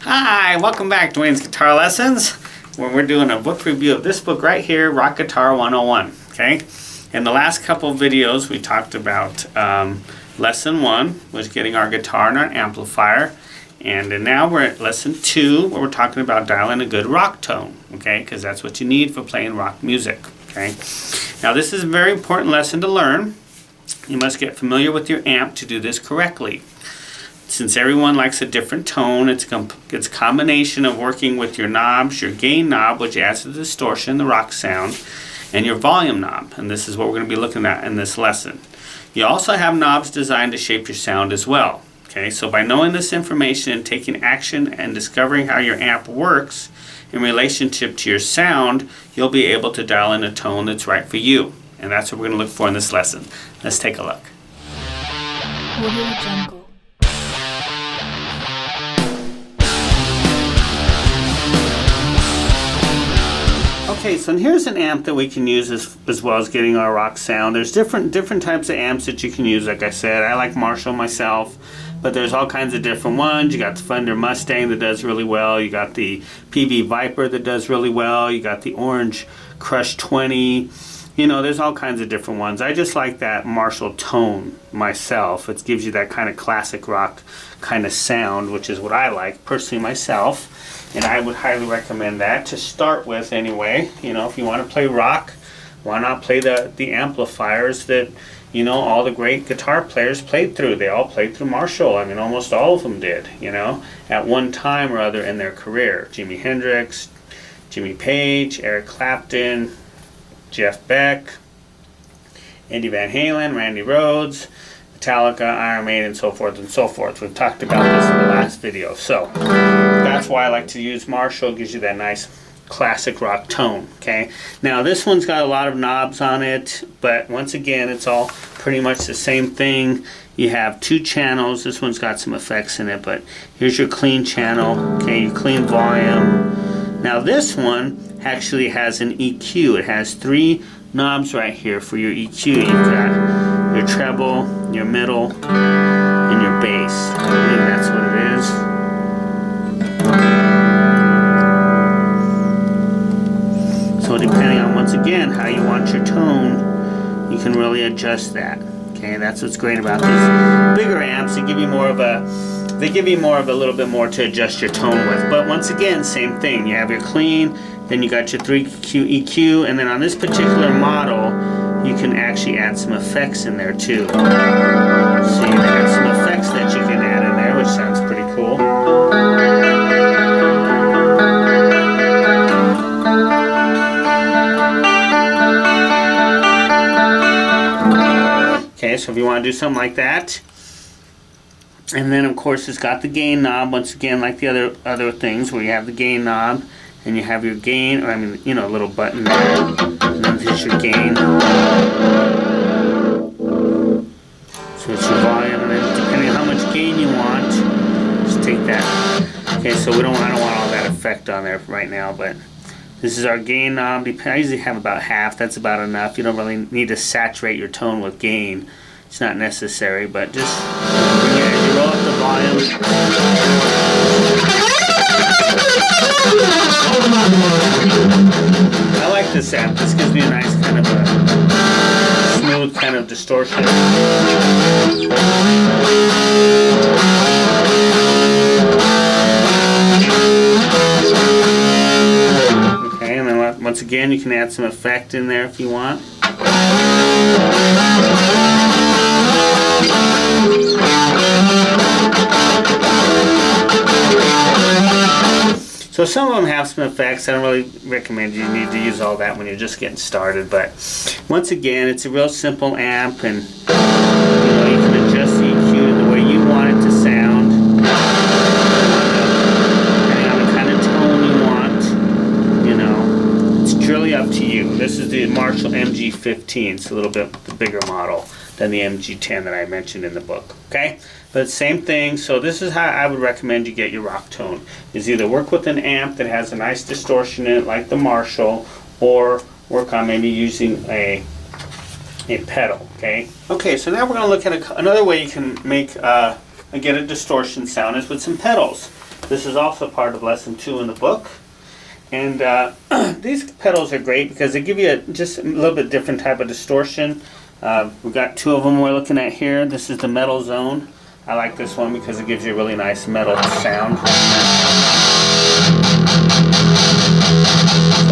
Hi, welcome back to Wayne's Guitar Lessons, where we're doing a book review of this book right here, Rock Guitar 101, okay? In the last couple of videos, we talked about Lesson 1, was getting our guitar and our amplifier, and now we're at Lesson 2, where we're talking about dialing a good rock tone, okay? Because that's what you need for playing rock music, okay? Now, this is a very important lesson to learn. You must get familiar with your amp to do this correctly. Since everyone likes a different tone, it's a combination of working with your knobs, your gain knob, which adds to the distortion, the rock sound, and your volume knob. And this is what we're going to be looking at in this lesson. You also have knobs designed to shape your sound as well. Okay, so by knowing this information and taking action and discovering how your amp works in relationship to your sound, you'll be able to dial in a tone that's right for you. And that's what we're going to look for in this lesson. Let's take a look. Audio Jungle. Okay, so here's an amp that we can use as well as getting our rock sound. There's different types of amps that you can use. Like I said, I like Marshall myself, but there's all kinds of different ones. You got the Fender Mustang that does really well. You got the PV Viper that does really well. You got the Orange Crush 20. You know, there's all kinds of different ones. I just like that Marshall tone myself. It gives you that kind of classic rock kind of sound, which is what I like personally myself. And I would highly recommend that to start with anyway. You know, if you want to play rock, why not play the amplifiers that, you know, all the great guitar players played through. They all played through Marshall. I mean, almost all of them did, you know, at one time or other in their career. Jimi Hendrix, Jimmy Page, Eric Clapton, Jeff Beck, Eddie Van Halen, Randy Rhoads, Metallica, Iron Maiden, and so forth and so forth. We've talked about this in the last video. So that's why I like to use Marshall. It gives you that nice classic rock tone, okay? Now this one's got a lot of knobs on it, but once again, it's all pretty much the same thing. You have two channels. This one's got some effects in it, but here's your clean channel, okay? Your clean volume. Now this one actually has an EQ. It has three knobs right here for your EQ. You've got your treble, your middle, and your bass. I believe that's what it is. So depending on, once again, how you want your tone, you can really adjust that. Okay, that's what's great about these bigger amps. They give you more of a little bit more to adjust your tone with. But once again, same thing. You have your clean, then you got your 3Q EQ, and then on this particular model, you can actually add some effects in there too. So you have some effects that you can add in there, which sounds pretty cool. Okay, so if you want to do something like that. And then of course it's got the gain knob, once again like the other things where you have the gain knob and you have your gain, or I mean, you know, a little button there, and then there's your gain. So it's your volume, and then depending on how much gain you want, just take that. Okay, so I don't want all that effect on there right now, but this is our gain knob. I usually have about half, that's about enough. You don't really need to saturate your tone with gain. It's not necessary, but just bring it as you roll up the volume. I like this amp. This gives me a nice kind of a smooth kind of distortion. Okay, and then once again, you can add some effect in there if you want. So some of them have some effects. I don't really recommend you need to use all that when you're just getting started. But once again, it's a real simple amp, and you know, you can adjust the EQ the way you want it to sound, depending on the kind of tone you want. You know, it's truly up to you. This is the Marshall MG15. It's a little bit the bigger model than the MG10 that I mentioned in the book. Okay, but same thing. So this is how I would recommend you get your rock tone. Is either work with an amp that has a nice distortion in it, like the Marshall, or work on maybe using a pedal. Okay. Okay. So now we're going to look at another way you can make get a distortion sound is with some pedals. This is also part of lesson 2 in the book. And these pedals are great because they give you just a little bit different type of distortion. We've got 2 of them we're looking at here. This is the metal zone. I like this one because it gives you a really nice metal sound. So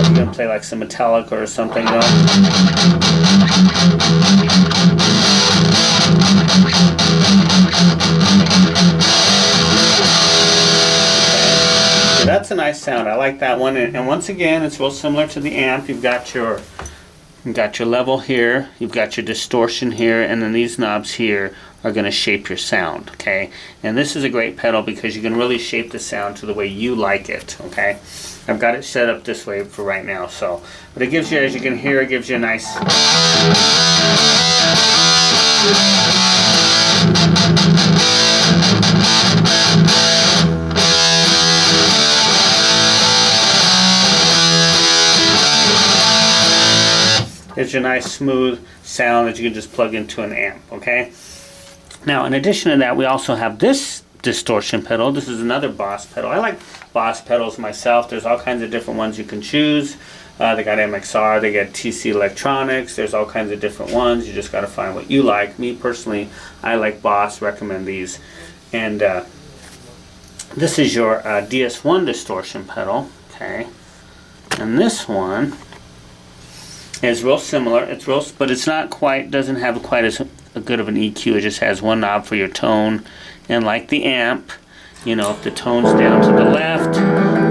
if you're going to play like some Metallica or something, you know. So that's a nice sound. I like that one. And once again, it's real similar to the amp. You've got your level here, you've got your distortion here, and then these knobs here are going to shape your sound, okay? And this is a great pedal because you can really shape the sound to the way you like it, okay? I've got it set up this way for right now, so. But it gives you, as you can hear, it gives you a nice... It's a nice smooth sound that you can just plug into an amp, okay? Now, in addition to that, we also have this distortion pedal. This is another Boss pedal. I like Boss pedals myself. There's all kinds of different ones you can choose. They got MXR, they got TC Electronics. There's all kinds of different ones. You just got to find what you like. Me, personally, I like Boss, recommend these. And this is your DS1 distortion pedal, okay? And this one is real similar. It's real, but it's not quite, doesn't have quite as good of an EQ. It just has one knob for your tone. And like the amp, you know, if the tone's down to the left,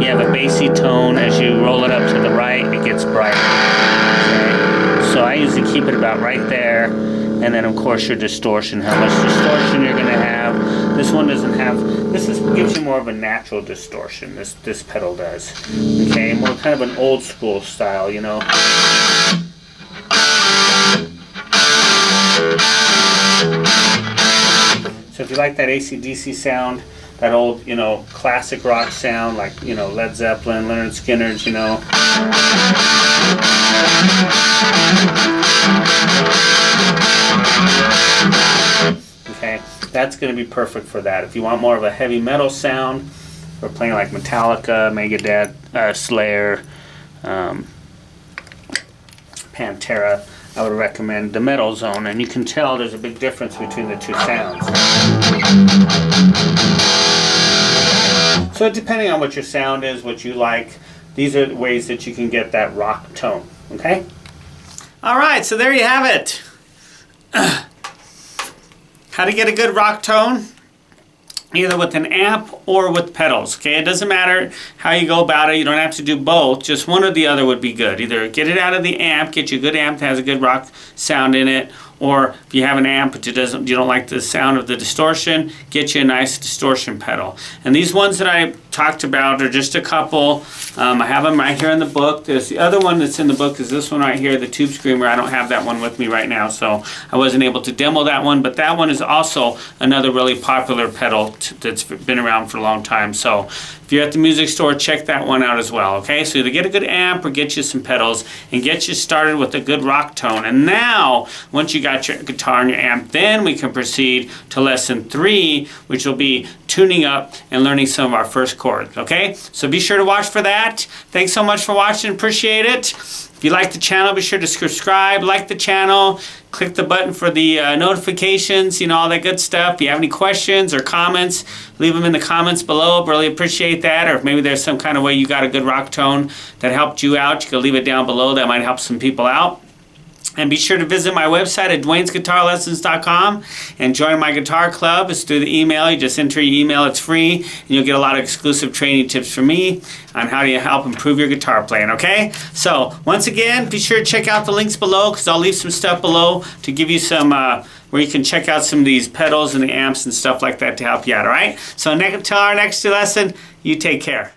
you have a bassy tone. As you roll it up to the right, it gets brighter. Okay? So I usually keep it about right there. And then of course your distortion, how much distortion you're gonna have. This one doesn't have, gives you more of a natural distortion, this pedal does. Okay, more kind of an old school style, you know. So if you like that AC/DC sound, that old, you know, classic rock sound, like, you know, Led Zeppelin, Leonard Skinner's, you know. Okay, that's going to be perfect for that. If you want more of a heavy metal sound, we're playing like Metallica, Megadeth, Slayer, Pantera, I would recommend the metal zone, and you can tell there's a big difference between the two sounds. So depending on what your sound is, what you like, these are ways that you can get that rock tone, okay? Alright, so there you have it. How to get a good rock tone, either with an amp or with pedals, okay? It doesn't matter how you go about it. You don't have to do both. Just one or the other would be good. Either get it out of the amp, get you a good amp that has a good rock sound in it, or if you have an amp but you don't like the sound of the distortion, get you a nice distortion pedal. And these ones that I talked about are just a couple. I have them right here in the book. There's the other one that's in the book is this one right here, the Tube Screamer. I don't have that one with me right now, so I wasn't able to demo that one, but that one is also another really popular pedal that's been around for a long time. So if you're at the music store, check that one out as well, okay? So either get a good amp or get you some pedals and get you started with a good rock tone. And now, once you got your guitar and your amp, then we can proceed to lesson 3, which will be tuning up and learning some of our first chords, okay? So be sure to watch for that. Thanks so much for watching. Appreciate it. If you like the channel, be sure to subscribe, like the channel, click the button for the notifications, you know, all that good stuff. If you have any questions or comments, leave them in the comments below. Really appreciate that. Or if maybe there's some kind of way you got a good rock tone that helped you out, you can leave it down below. That might help some people out. And be sure to visit my website at dwaynesguitarlessons.com and join my guitar club. It's through the email. You just enter your email. It's free. And you'll get a lot of exclusive training tips from me on how to help improve your guitar playing, okay? So, once again, be sure to check out the links below because I'll leave some stuff below to give you some, where you can check out some of these pedals and the amps and stuff like that to help you out, all right? So, until our next lesson, you take care.